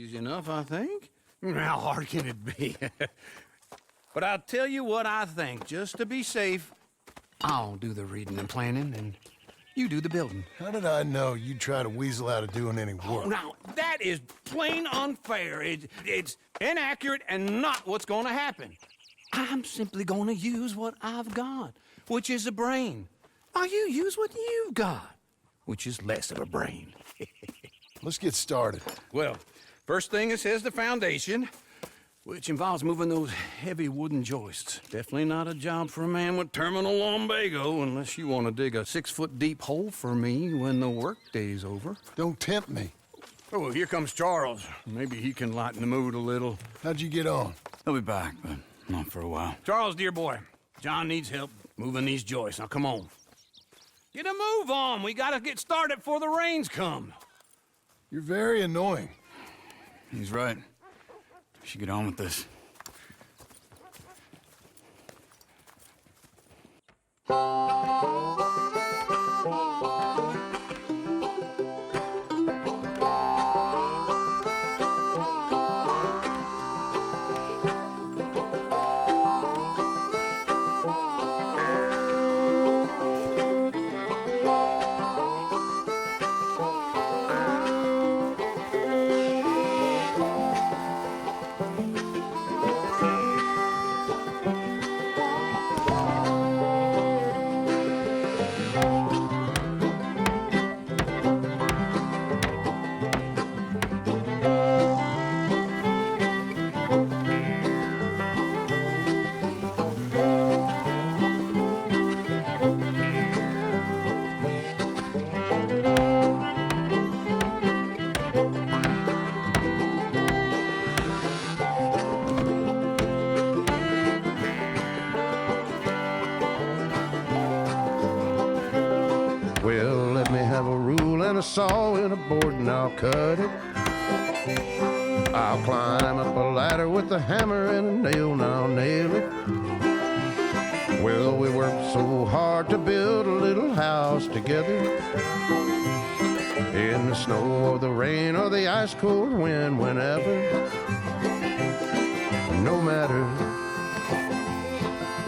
Easy enough, I think. How hard can it be? But I'll tell you what I think, just to be safe. I'll do the reading and planning, and you do the building. How did I know you'd try to weasel out of doing any work? Now, that is plain unfair. It's inaccurate and not what's going to happen. I'm simply going to use what I've got, which is a brain. While you use what you've got, which is less of a brain. Let's get started. Well, first thing it says the foundation, which involves moving those heavy wooden joists. Definitely not a job for a man with terminal lumbago, unless you want to dig a 6-foot deep hole for me when the workday's over. Don't tempt me. Oh, here comes Charles. Maybe he can lighten the mood a little. How'd you get on? He'll be back, but not for a while. Charles, dear boy, John needs help moving these joists. Now, come on. Get a move on. We gotta get started before the rains come. You're very annoying. He's right. We should get on with this. Well, let me have a rule and a saw and a board and I'll cut it. I'll climb up a ladder with a hammer and a nail and I'll nail it. Well, we worked so hard to build a little house together. In the snow or the rain or the ice cold wind, whenever. No matter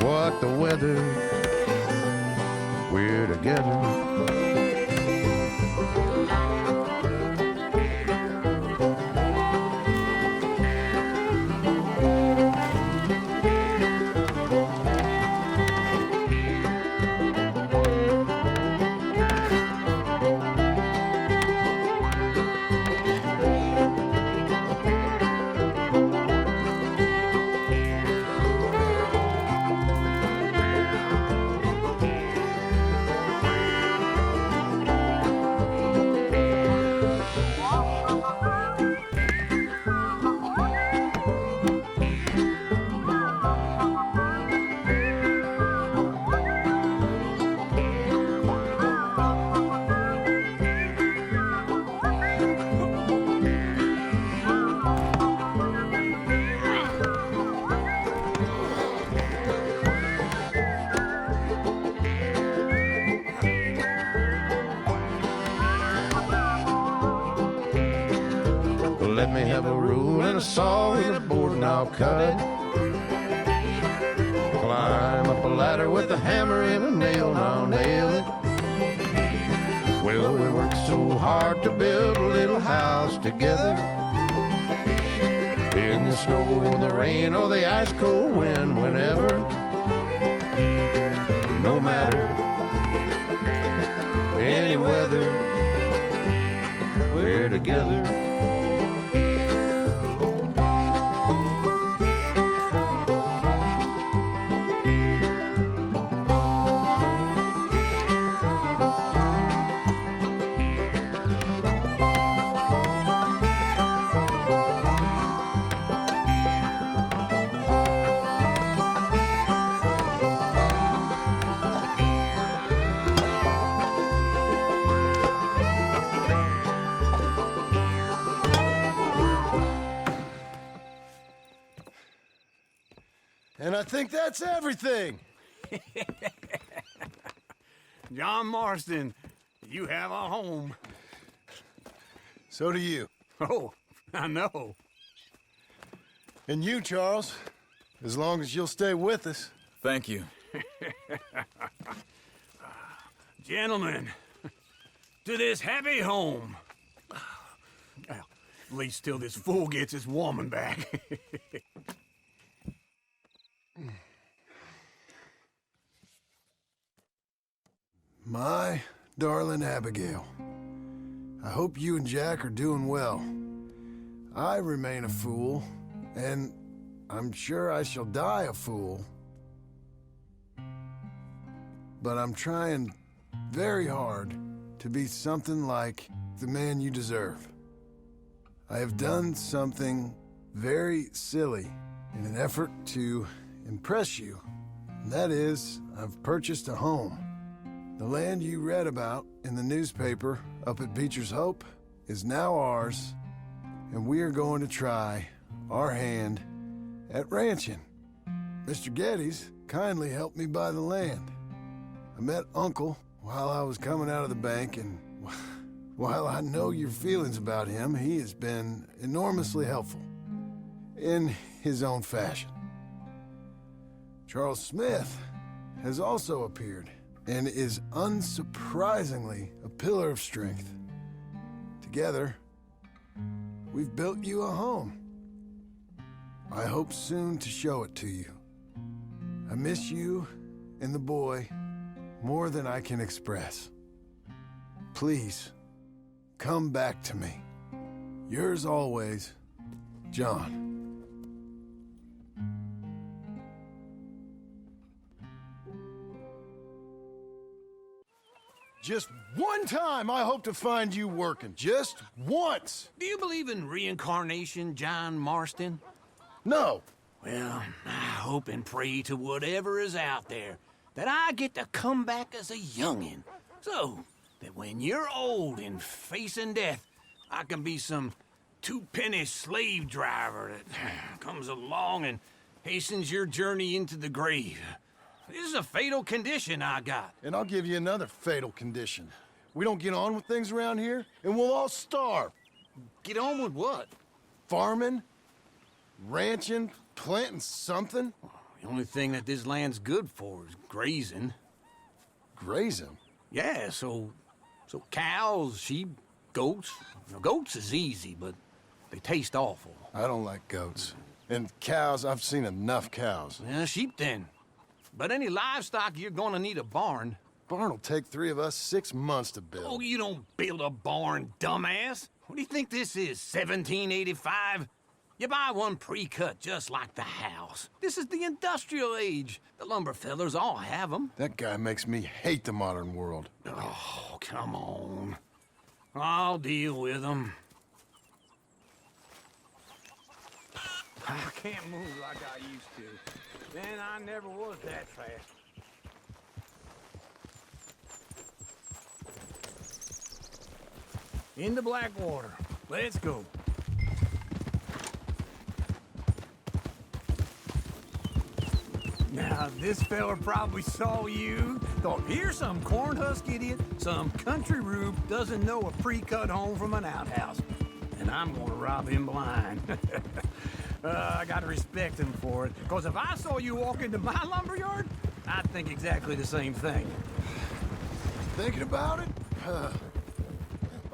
what the weather, we're together. Let me have a rule and a saw and a board and I'll cut it. Climb up a ladder with a hammer and a nail and I'll nail it. Well, we worked so hard to build a little house together. In the snow or the rain or the ice cold wind, whenever. No matter any weather, we're together. And I think that's everything. John Marston, you have a home. So do you. Oh, I know. And you, Charles, as long as you'll stay with us. Thank you. Gentlemen, to this happy home. Well, at least till this fool gets his woman back. My darling Abigail, I hope you and Jack are doing well. I remain a fool, and I'm sure I shall die a fool. But I'm trying very hard to be something like the man you deserve. I have done something very silly in an effort to impress you, and that is, I've purchased a home. The land you read about in the newspaper up at Beecher's Hope is now ours, and we are going to try our hand at ranching. Mr. Geddes kindly helped me buy the land. I met Uncle while I was coming out of the bank, and while I know your feelings about him, he has been enormously helpful in his own fashion. Charles Smith has also appeared and is unsurprisingly a pillar of strength. Together, we've built you a home. I hope soon to show it to you. I miss you and the boy more than I can express. Please, come back to me. Yours always, John. Just one time I hope to find you working. Just once. Do you believe in reincarnation, John Marston? No. Well, I hope and pray to whatever is out there that I get to come back as a youngin', so that when you're old and facing death, I can be some two-penny slave driver that comes along and hastens your journey into the grave. This is a fatal condition I got. And I'll give you another fatal condition. We don't get on with things around here, and we'll all starve. Get on with what? Farming, ranching, planting something. The only thing that this land's good for is grazing. Grazing? Yeah, so cows, sheep, goats. Now, goats is easy, but they taste awful. I don't like goats. And cows, I've seen enough cows. Yeah, sheep then. But any livestock, you're gonna need a barn. Barn will take 3 of us 6 months to build. Oh, you don't build a barn, dumbass. What do you think this is, 1785? You buy one pre-cut just like the house. This is the industrial age. The lumber fellers all have them. That guy makes me hate the modern world. Oh, come on. I'll deal with them. I can't move like I used to. Man, I never was that fast. Into Blackwater. Let's go. Now, this fella probably saw you, thought, here's some corn-husk idiot, some country rube doesn't know a pre-cut home from an outhouse. And I'm gonna rob him blind. I gotta respect him for it, because if I saw you walk into my lumberyard, I'd think exactly the same thing. Thinking about it? I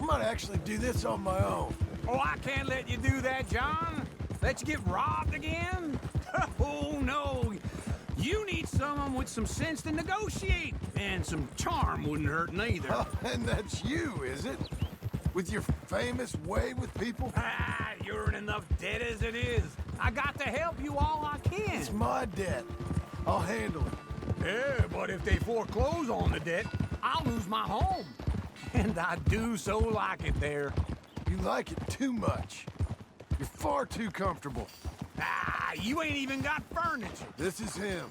might actually do this on my own. Oh, I can't let you do that, John. Let you get robbed again? Oh, no. You need someone with some sense to negotiate, and some charm wouldn't hurt neither. Oh, and that's you, is it? With your famous way with people? Ah, you're in enough debt as it is. I got to help you all I can. It's my debt. I'll handle it. Yeah, but if they foreclose on the debt, I'll lose my home. And I do so like it there. You like it too much. You're far too comfortable. Ah, you ain't even got furniture. This is him.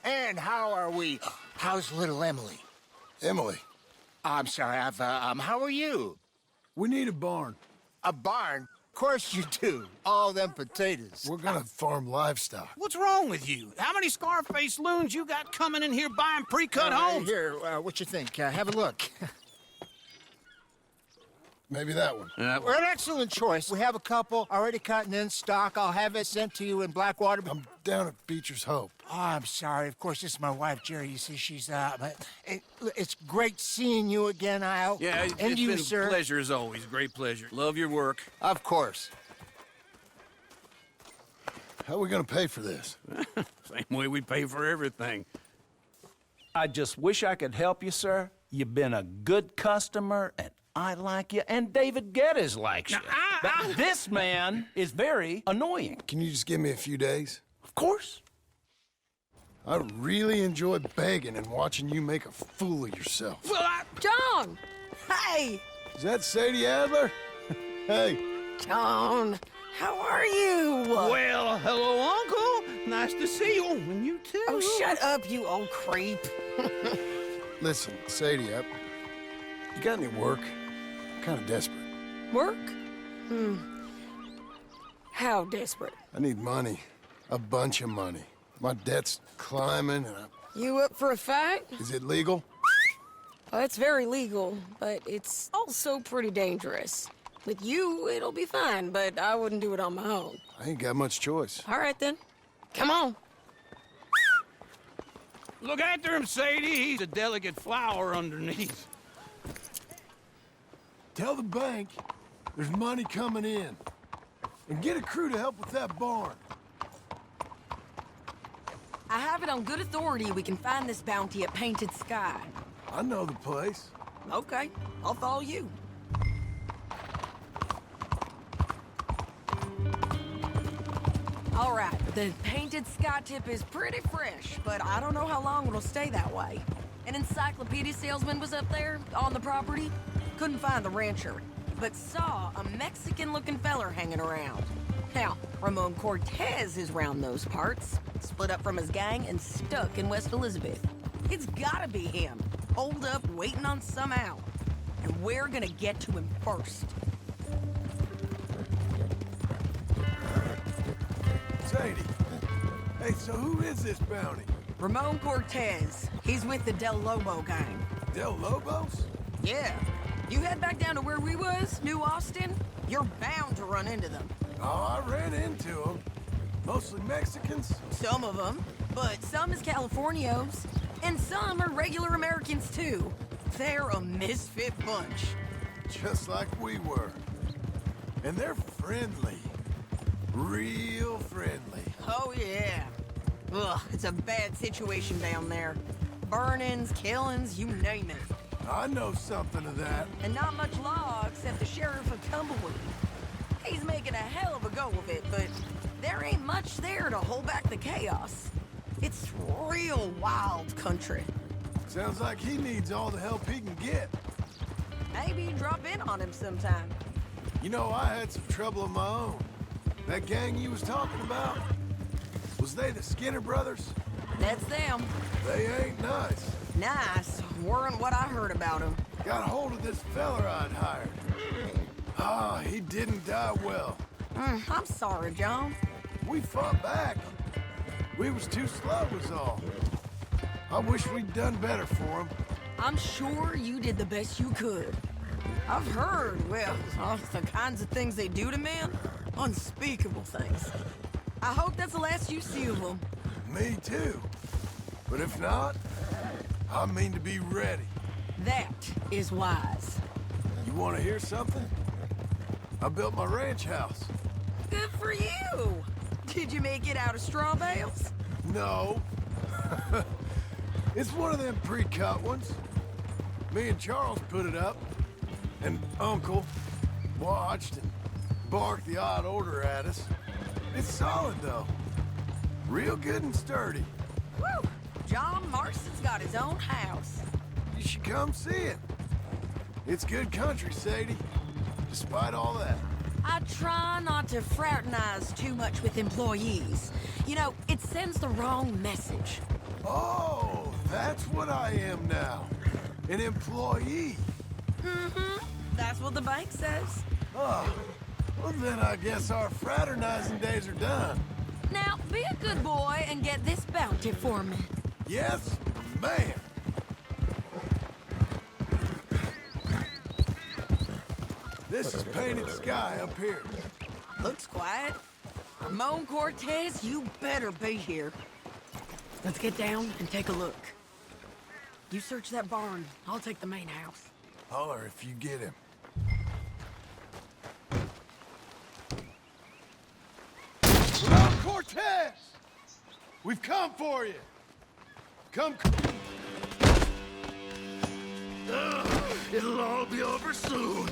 And how are we? How's little Emily? Emily, I'm sorry, how are you? we need a barn. A barn? Of course you do. All them potatoes. We're gonna farm livestock. What's wrong with you? How many Scarface loons you got coming in here buying pre-cut homes? Here, what you think? Have a look. Maybe that one. We're an excellent choice. We have a couple already cut and in stock. I'll have it sent to you in Blackwater. I'm down at Beecher's Hope. Oh, I'm sorry. Of course, this is my wife, Jerry. You see, she's but it's great seeing you again, Al. Yeah, and it's you, been sir. a pleasure as always. Great pleasure. Love your work. Of course. How are we gonna pay for this? Same way we pay for everything. I just wish I could help you, sir. You've been a good customer, and I like you, and David Geddes likes you. But this man is very annoying. Can you just give me a few days? Of course. I really enjoy begging and watching you make a fool of yourself. Well, John! Hey! Is that Sadie Adler? Hey, John, how are you? well, hello, Uncle. Nice to see you. And you too. Oh, shut up, you old creep. listen, Sadie, you got any work? I'm kind of desperate. Work? How desperate? I need money. A bunch of money. My debt's climbing and You up for a fight? Is it legal? Well, it's very legal, but it's also pretty dangerous. With you, it'll be fine, but I wouldn't do it on my own. I ain't got much choice. All right, then. Come on. Look after him, Sadie. He's a delicate flower underneath. Tell the bank there's money coming in. And get a crew to help with that barn. I have it on good authority we can find this bounty at Painted Sky. I know the place. Okay, I'll follow you. All right, the Painted Sky tip is pretty fresh, but I don't know how long it'll stay that way. An encyclopedia salesman was up there on the property. Couldn't find the rancher, but saw a Mexican-looking feller hanging around. Now, Ramon Cortez is round those parts, split up from his gang and stuck in West Elizabeth. It's gotta be him, holed up waiting on some out. And we're gonna get to him first. Sadie. Hey, so who is this bounty? Ramon Cortez. He's with the Del Lobo gang. Del Lobos? Yeah. You head back down to where we was, New Austin, you're bound to run into them. Oh, I ran into them. Mostly Mexicans. Some of them, but some is Californios. And some are regular Americans, too. They're a misfit bunch. Just like we were. And they're friendly. Real friendly. Oh, yeah. Ugh, it's a bad situation down there. Burnings, killings, you name it. I know something of that. And not much law except the sheriff of Tumbleweed. He's making a hell of a go of it, but there ain't much there to hold back the chaos. It's real wild country. Sounds like he needs all the help he can get. Maybe drop in on him sometime. You know, I had some trouble of my own. That gang you was talking about, was they the Skinner brothers? That's them. They ain't nice. Nice. Weren't what I heard about him. Got a hold of this feller I'd hired. Ah, he didn't die well. I'm sorry, John. We fought back. We was too slow was all. I wish we'd done better for him. I'm sure you did the best you could. I've heard, well, the kinds of things they do to men. Unspeakable things. I hope that's the last you see of them. Me too. But if not, I mean to be ready. That is wise. You want to hear something? I built my ranch house. Good for you. Did you make it out of straw bales? No. It's one of them pre-cut ones. Me and Charles put it up, and Uncle watched and barked the odd order at us. It's solid, though. Real good and sturdy. Woo! John Marston's got his own house. You should come see it. It's good country, Sadie. Despite all that. I try not to fraternize too much with employees. You know, it sends the wrong message. Oh, that's what I am now. An employee. Mm-hmm. That's what the bank says. Oh, Well, then I guess our fraternizing days are done. Now, be a good boy and get this bounty for me. Yes, ma'am. This is Painted Sky up here. Looks quiet. Ramon Cortez, you better be here. Let's get down and take a look. You search that barn. I'll take the main house. Holler if you get him. Ramon Cortez! We've come for you! Come... It'll all be over soon.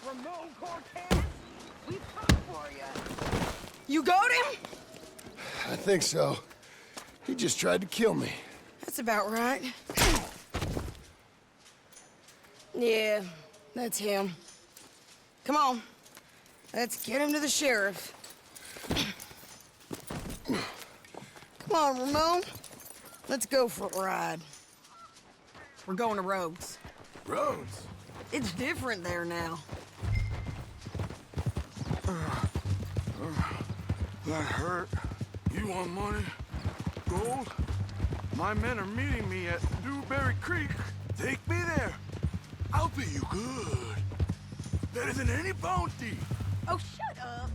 Ramon Cortez, we've come for you. You got him? I think so. He just tried to kill me. That's about right. Yeah, that's him. Come on. Let's get him to the sheriff. Come on, Ramon. Let's go for a ride. We're going to Rogues. Rhodes? It's different there now. That hurt. You want money? Gold? My men are meeting me at Dewberry Creek. Take me there. I'll pay you good. Better than any bounty. Oh, shut up.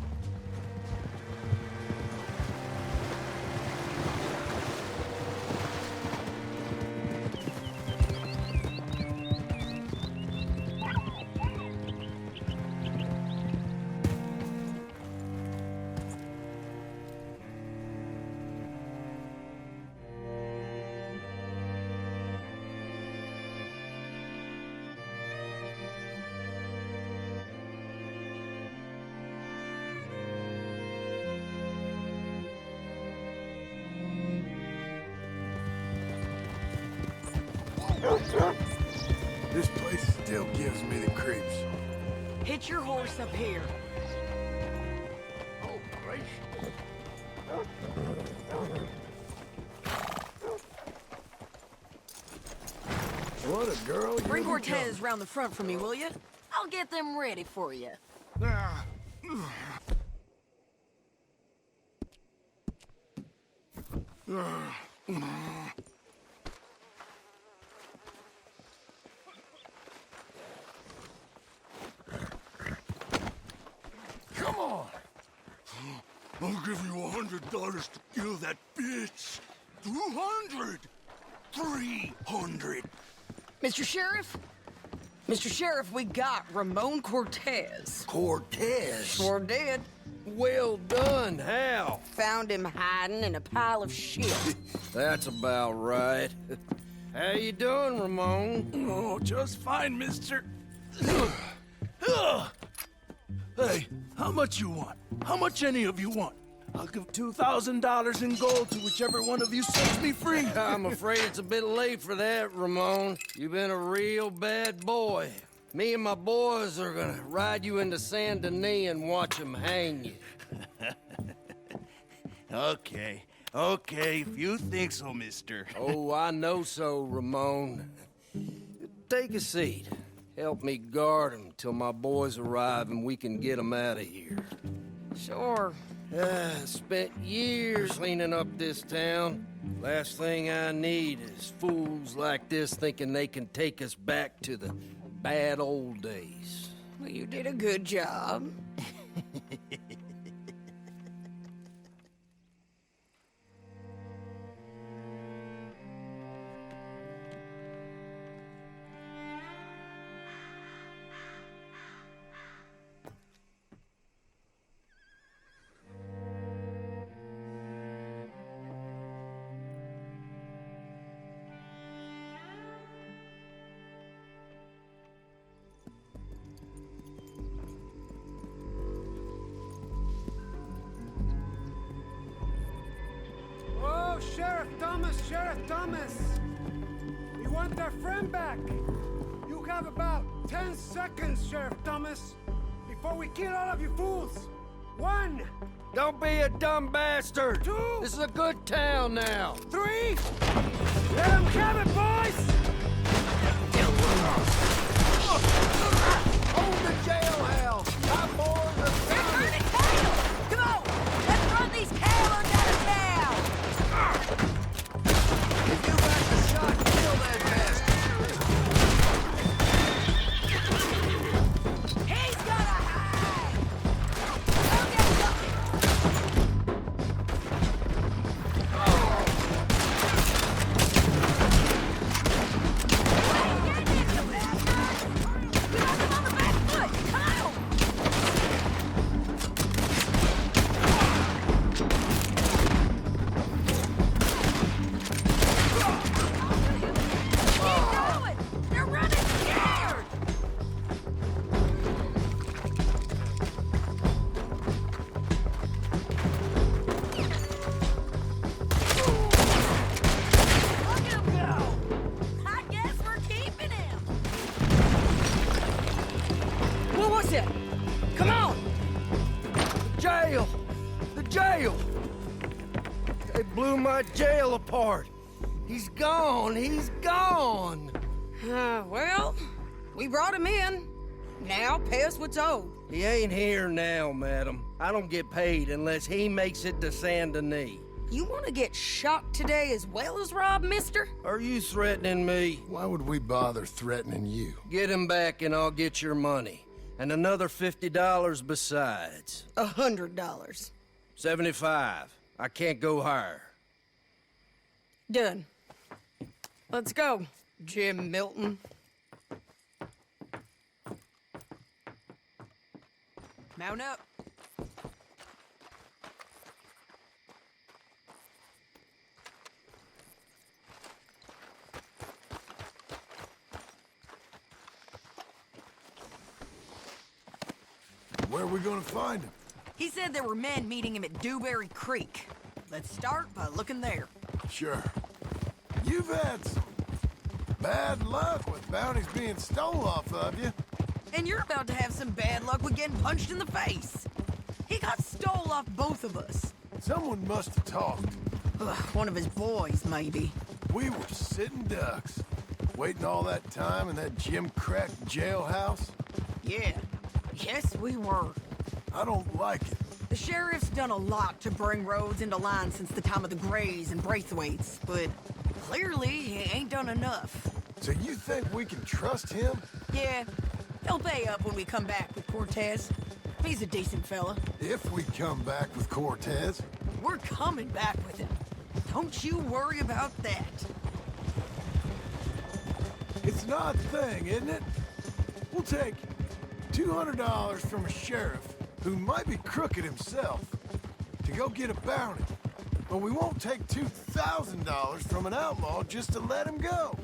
This place still gives me the creeps. Hitch your horse up here. Oh, gracious. What a girl you Bring Cortez round the front for me, will you? I'll get them ready for you. Come on! I'll give you $100 to kill that bitch. 200. 300. Mr. Sheriff? Mr. Sheriff, we got Ramon Cortez. Cortez? Sure did. Well done, Hal. Found him hiding in a pile of shit. That's about right. How you doing, Ramon? Oh, just fine, mister. Hey, how much you want? How much any of you want? I'll give $2,000 in gold to whichever one of you sets me free. I'm afraid it's a bit late for that, Ramon. You've been a real bad boy. Me and my boys are gonna ride you into Saint Denis and watch them hang you. Okay, if you think so, mister. Oh, I know so, Ramon. Take a seat. Help me guard him till my boys arrive and we can get them out of here. Sure. Spent years cleaning up this town. Last thing I need is fools like this thinking they can take us back to the bad old days. Well, you did a good job. Sheriff Thomas! We want our friend back! You have about 10 seconds, Sheriff Thomas, before we kill all of you fools! 1, Don't be a dumb bastard. 2, This is a good town now. 3. Let him have it, boys! Hold the jailhouse. My boys are They're burning cattle! Come on! Let's run these cowards out of town! If you got the shot, kill that bastard. He's gonna hide! Okay, they're running scared! Look at him go! I guess we're keeping him! What was it? Come on! Jail! The jail! They blew my jail apart. He's gone. He's gone. Well, we brought him in. Now pay us what's owed. He ain't here now, madam. I don't get paid unless he makes it to Saint Denis. You want to get shot today as well as rob, mister? Are you threatening me? Why would we bother threatening you? Get him back and I'll get your money. And another $50 besides. $100. 75. I can't go higher. Done. Let's go, Jim Milton. Mount up. Where are we gonna find him? He said there were men meeting him at Dewberry Creek. Let's start by looking there. Sure. You've had some bad luck with bounties being stole off of you. And you're about to have some bad luck with getting punched in the face. He got stole off both of us. Someone must have talked. Ugh, one of his boys, maybe. We were sitting ducks, waiting all that time in that Jim Crack jailhouse. Yeah. Yes, we were. I don't like it. The sheriff's done a lot to bring roads into line since the time of the Grays and Braithwaites, but clearly he ain't done enough. So you think we can trust him? Yeah, he'll pay up when we come back with Cortez. He's a decent fella. If we come back with Cortez. We're coming back with him. Don't you worry about that. It's an odd thing, isn't it? We'll take $200 from a sheriff who might be crooked himself to go get a bounty. But we won't take $2,000 from an outlaw just to let him go.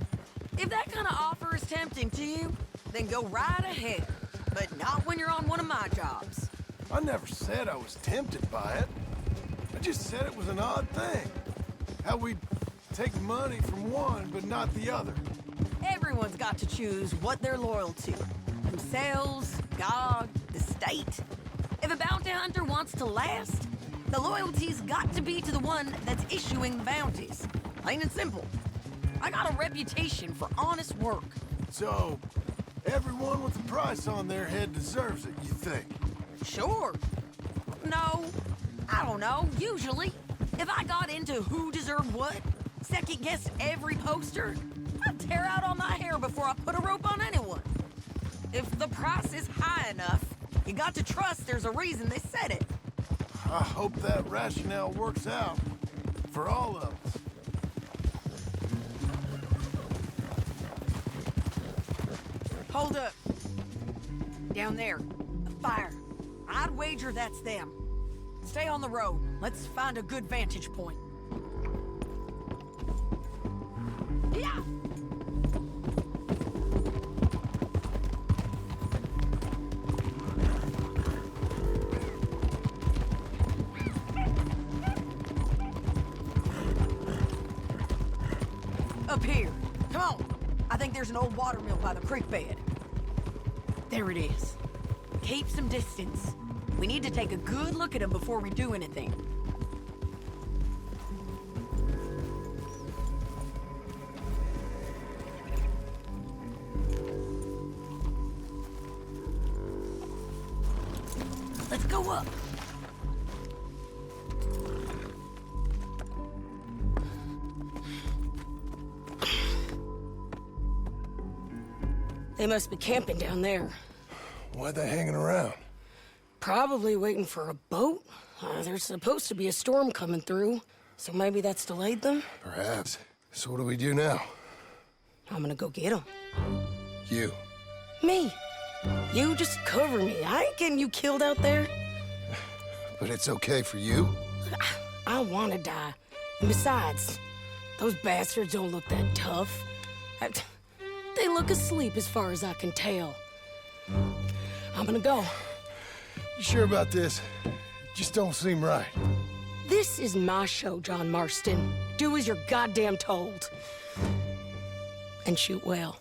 If that kind of offer is tempting to you, then go right ahead. But not when you're on one of my jobs. I never said I was tempted by it. I just said it was an odd thing. How we'd take money from one but not the other. Everyone's got to choose what they're loyal to. Themselves, God, the state. If a bounty hunter wants to last, the loyalty's got to be to the one that's issuing the bounties. Plain and simple. I got a reputation for honest work. So, everyone with a price on their head deserves it, you think? Sure. No, I don't know, usually. If I got into who deserved what, second-guessed every poster, I'd tear out all my hair before I put a rope on anyone. If the price is high enough, you got to trust there's a reason they said it. I hope that rationale works out for all of us. Hold up. Down there, a fire. I'd wager that's them. Stay on the road. Let's find a good vantage point. Yeah! Up here. Come on. I think there's an old watermill by the creek bed. There it is. Keep some distance. We need to take a good look at them before we do anything. Let's go up. They must be camping down there. Why are they hanging around? Probably waiting for a boat. There's supposed to be a storm coming through, so maybe that's delayed them. Perhaps. So what do we do now? I'm gonna go get them. You. Me. You just cover me. I ain't getting you killed out there. But it's okay for you? I wanna die. And besides, those bastards don't look that tough. They look asleep as far as I can tell. I'm gonna go. You sure about this? Just don't seem right. This is my show, John Marston. Do as you're goddamn told. And shoot well.